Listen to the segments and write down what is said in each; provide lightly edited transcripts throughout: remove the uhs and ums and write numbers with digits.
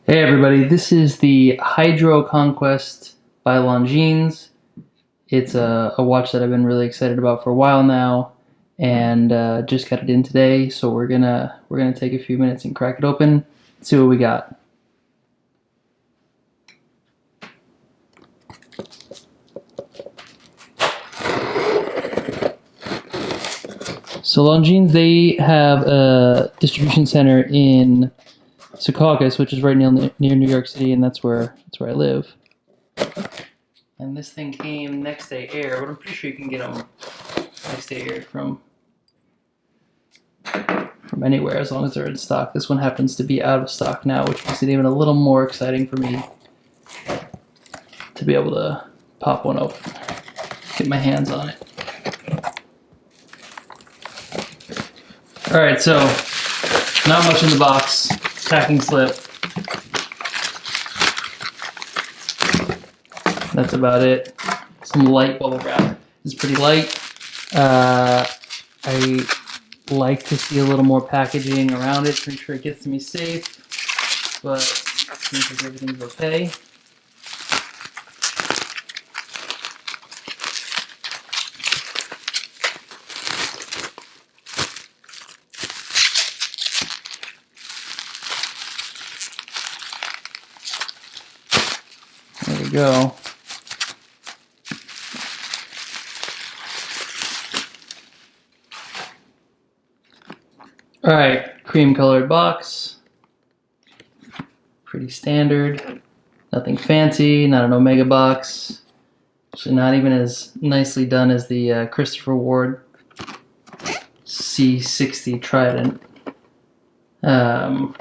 Hey everybody, this is the Hydroconquest by Longines. It's a watch that I've been really excited about for a while now, and just got it in today. So we're gonna take a few minutes and crack it open, see what we got. So Longines, they have a distribution center in Secaucus, which is right near New York City, and that's where I live. And this thing came next day air, but I'm pretty sure you can get them next day air from anywhere as long as they're in stock. This one happens to be out of stock now, which makes it even a little more exciting for me to be able to pop one open, get my hands on it. All right, so not much in the box. Packing slip. That's about it. Some light bubble wrap. It's pretty light. I like to see a little more packaging around it to make sure it gets to me safe, but it seems like everything's okay. There we go. All right, cream colored box. Pretty standard. Nothing fancy, not an Omega box. Actually, not even as nicely done as the Christopher Ward C60 Trident. I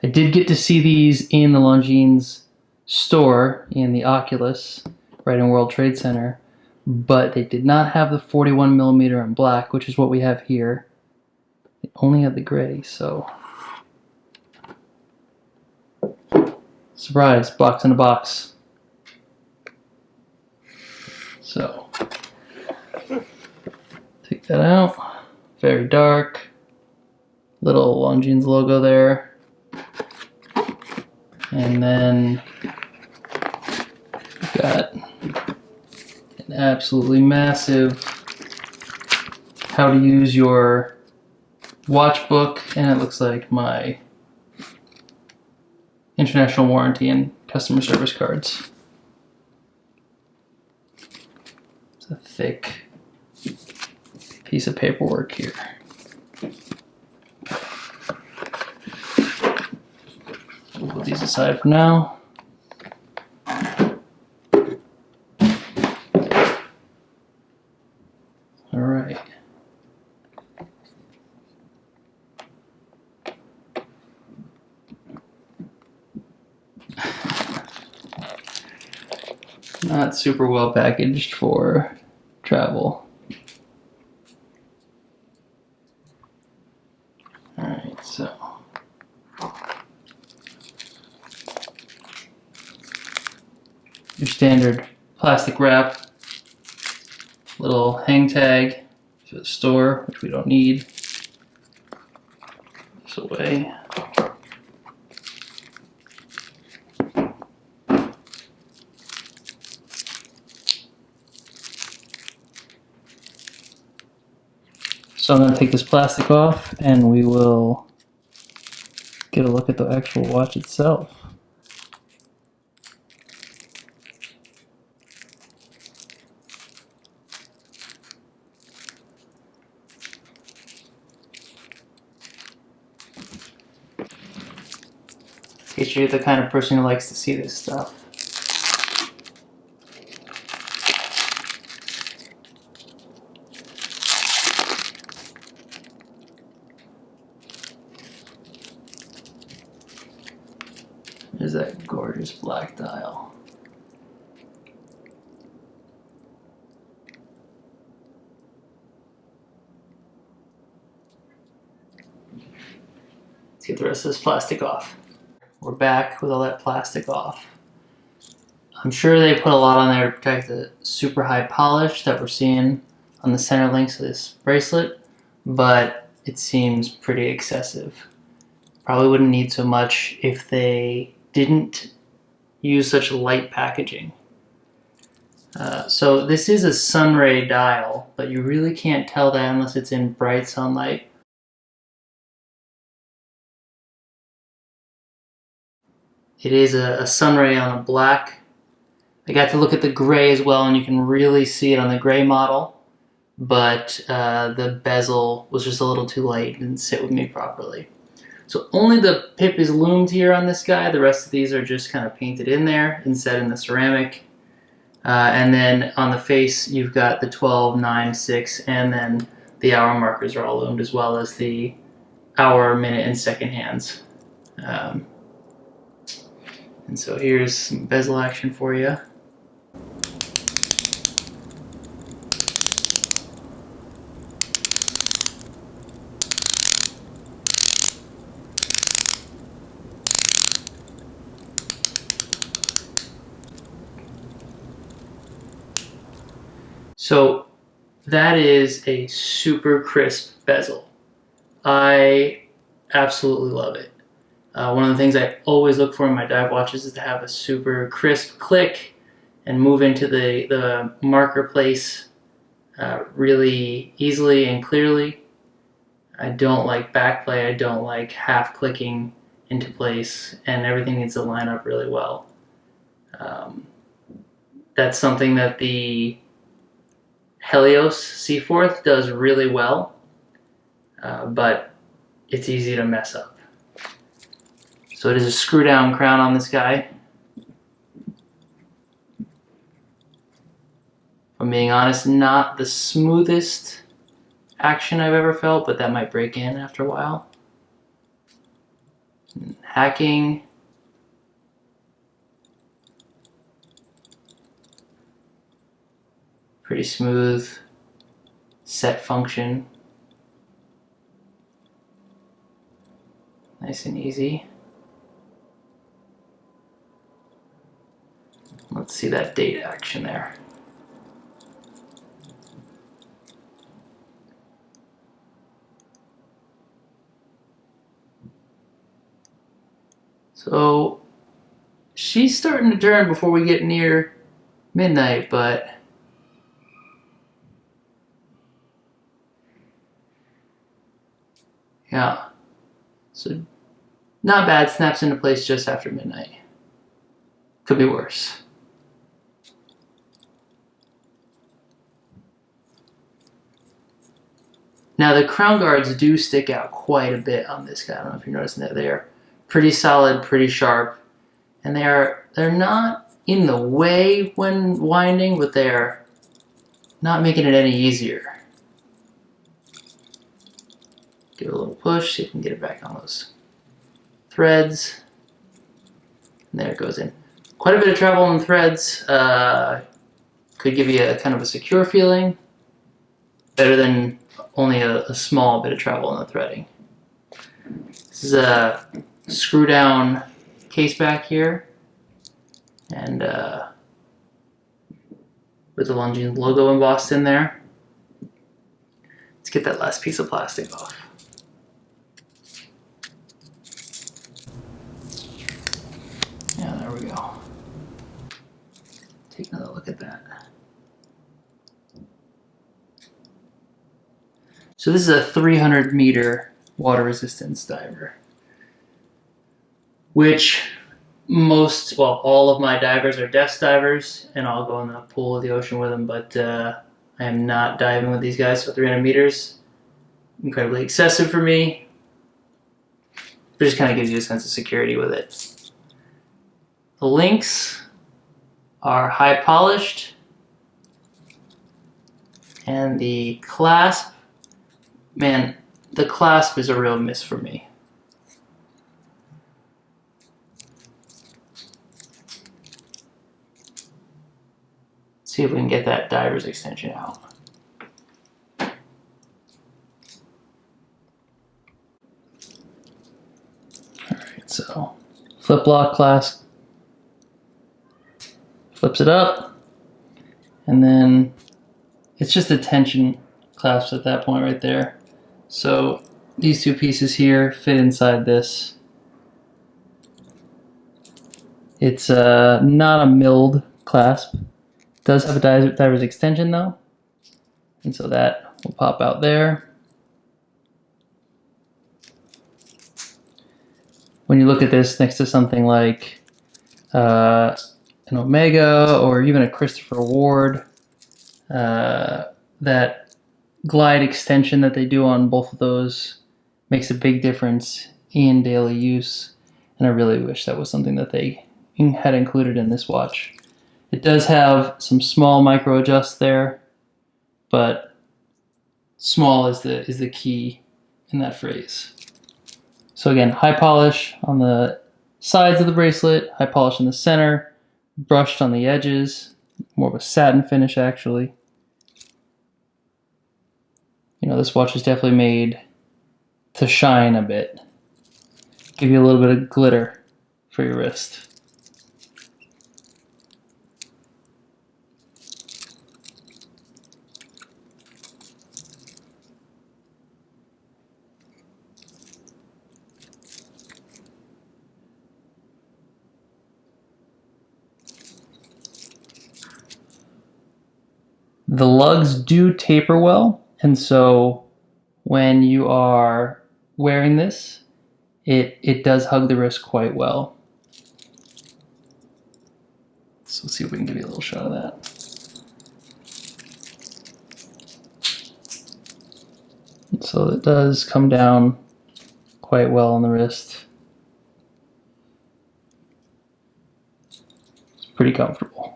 did get to see these in the Longines store in the Oculus, right in World Trade Center, but they did not have the 41mm in black, which is what we have here. They only had the gray, so surprise, box in a box. So take that out. Very dark. Little Longines logo there. And then we've got an absolutely massive how to use your watch book, and it looks like my international warranty and customer service cards. It's a thick piece of paperwork here. We'll put these aside for now. All right. Not super well packaged for travel. Alright, so your standard plastic wrap, little hang tag for the store, which we don't need. This away. So I'm going to take this plastic off and we will get a look at the actual watch itself. In case you're the kind of person who likes to see this stuff. There's that gorgeous black dial. Let's get the rest of this plastic off. We're back with all that plastic off. I'm sure they put a lot on there to protect the super high polish that we're seeing on the center links of this bracelet, but it seems pretty excessive. Probably wouldn't need so much if they didn't use such light packaging. So this is a sunray dial, but you really can't tell that unless it's in bright sunlight. It is a sunray on a black. I got to look at the gray as well, and you can really see it on the gray model, but the bezel was just a little too light and didn't sit with me properly. So only the pip is loomed here on this guy. The rest of these are just kind of painted in there and set in the ceramic. And then on the face, you've got the 12, 9, 6, and then the hour markers are all loomed, as well as the hour, minute, and second hands. And so here's some bezel action for you. So that is a super crisp bezel. I absolutely love it. One of the things I always look for in my dive watches is to have a super crisp click and move into the marker place really easily and clearly. I don't like backplay, I don't like half clicking into place, and everything needs to line up really well. That's something that the Helios Seaforth does really well, but it's easy to mess up. So it is a screw down crown on this guy. If I'm being honest, not the smoothest action I've ever felt, but that might break in after a while. And hacking. Pretty smooth set function. Nice and easy. Let's see that date action there. So she's starting to turn before we get near midnight, but yeah, so not bad, snaps into place just after midnight. Could be worse. Now the crown guards do stick out quite a bit on this guy. I don't know if you're noticing that. They are pretty solid, pretty sharp, and they're not in the way when winding, but they're not making it any easier. Give it a little push, see if we can get it back on those threads. And there it goes in. Quite a bit of travel on threads. Could give you a kind of a secure feeling. Better than only a small bit of travel in the threading. This is a screw down case back here. And with the Longines logo embossed in there. Let's get that last piece of plastic off. Yeah, there we go. Take another look at that. So this is a 300-meter water resistance diver, which all of my divers are desk divers, and I'll go in the pool of the ocean with them, but I am not diving with these guys, so 300 meters, incredibly excessive for me. It just kind of gives you a sense of security with it. The links are high polished, and the clasp, man, the clasp is a real miss for me. See if we can get that diver's extension out. Alright, so flip lock clasp, flips it up, and then it's just a tension clasp at that point right there. So these two pieces here fit inside this It's not a milled clasp. It does have a diver's extension though, and so that will pop out there. When you look at this next to something like an Omega or even a Christopher Ward, that glide extension that they do on both of those makes a big difference in daily use, and I really wish that was something that they had included in this watch. It does have some small micro adjusts there, but small is the key in that phrase. So again, high polish on the sides of the bracelet, high polish in the center, brushed on the edges, more of a satin finish actually. You know, this watch is definitely made to shine a bit, give you a little bit of glitter for your wrist. The lugs do taper well, and so when you are wearing this, it does hug the wrist quite well. So let's see if we can give you a little shot of that. So it does come down quite well on the wrist. It's pretty comfortable.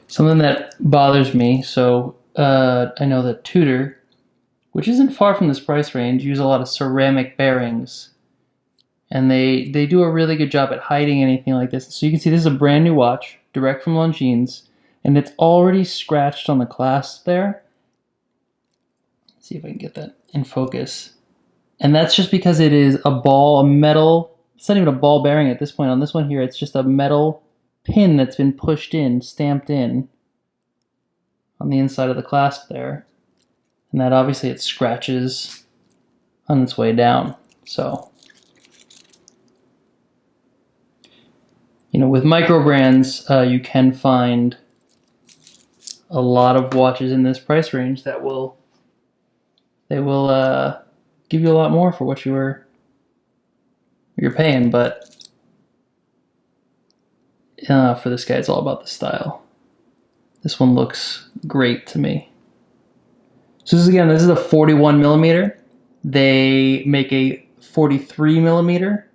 Something that bothers me, so I know that Tudor, which isn't far from this price range, use a lot of ceramic bearings. And they do a really good job at hiding anything like this. So you can see this is a brand new watch, direct from Longines, and it's already scratched on the clasp there. Let's see if I can get that in focus. And that's just because it is a metal, it's not even a ball bearing at this point. On this one here, it's just a metal pin that's been pushed in, stamped in on the inside of the clasp there. And that obviously it scratches on its way down. So, you know, with micro brands, you can find a lot of watches in this price range that will give you a lot more for what you're paying, but for this guy, it's all about the style. This one looks great to me. So this is a 41 millimeter. They make a 43 millimeter.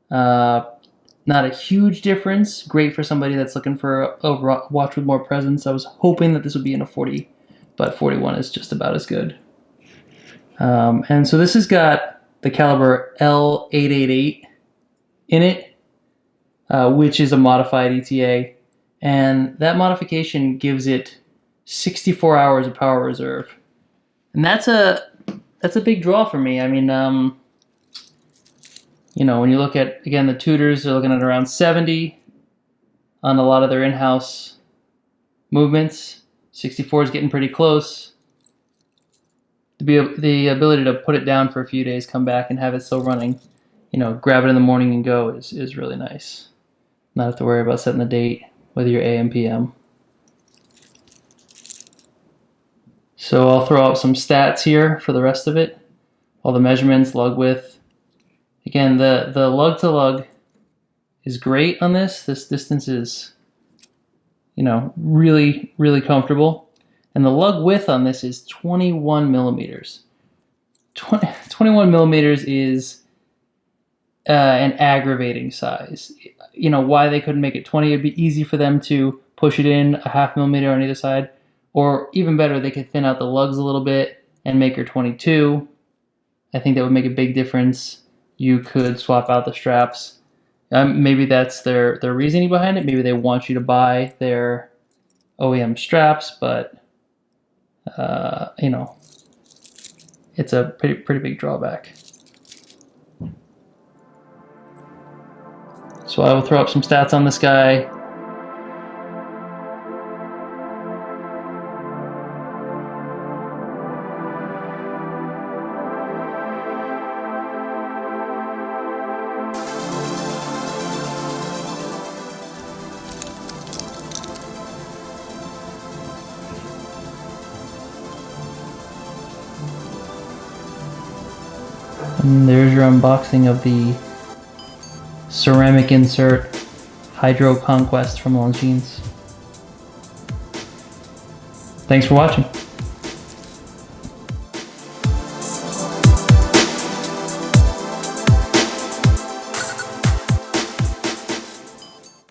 Not a huge difference. Great for somebody that's looking for a watch with more presence. I was hoping that this would be in a 40, but 41 is just about as good. And so this has got the caliber L888 in it, which is a modified ETA, and that modification gives it 64 hours of power reserve, and that's a big draw for me. I mean, you know, when you look at, again, the Tudors, they're looking at around 70 on a lot of their in-house movements. 64 is getting pretty close. The ability to put it down for a few days, come back and have it still running, you know, grab it in the morning and go is really nice. Not have to worry about setting the date, whether you're AM, PM. So I'll throw out some stats here for the rest of it. All the measurements, lug width. Again, the lug to lug is great on this. This distance is, you know, really, really comfortable. And the lug width on this is 21 millimeters. 21 millimeters is an aggravating size. You know, why they couldn't make it 20, it'd be easy for them to push it in a half millimeter on either side. Or even better, they could thin out the lugs a little bit and make her 22. I think that would make a big difference. You could swap out the straps. Maybe that's their reasoning behind it. Maybe they want you to buy their OEM straps, but you know, it's a pretty big drawback. So I will throw up some stats on this guy. And there's your unboxing of the ceramic insert Hydroconquest from Longines. Thanks for watching.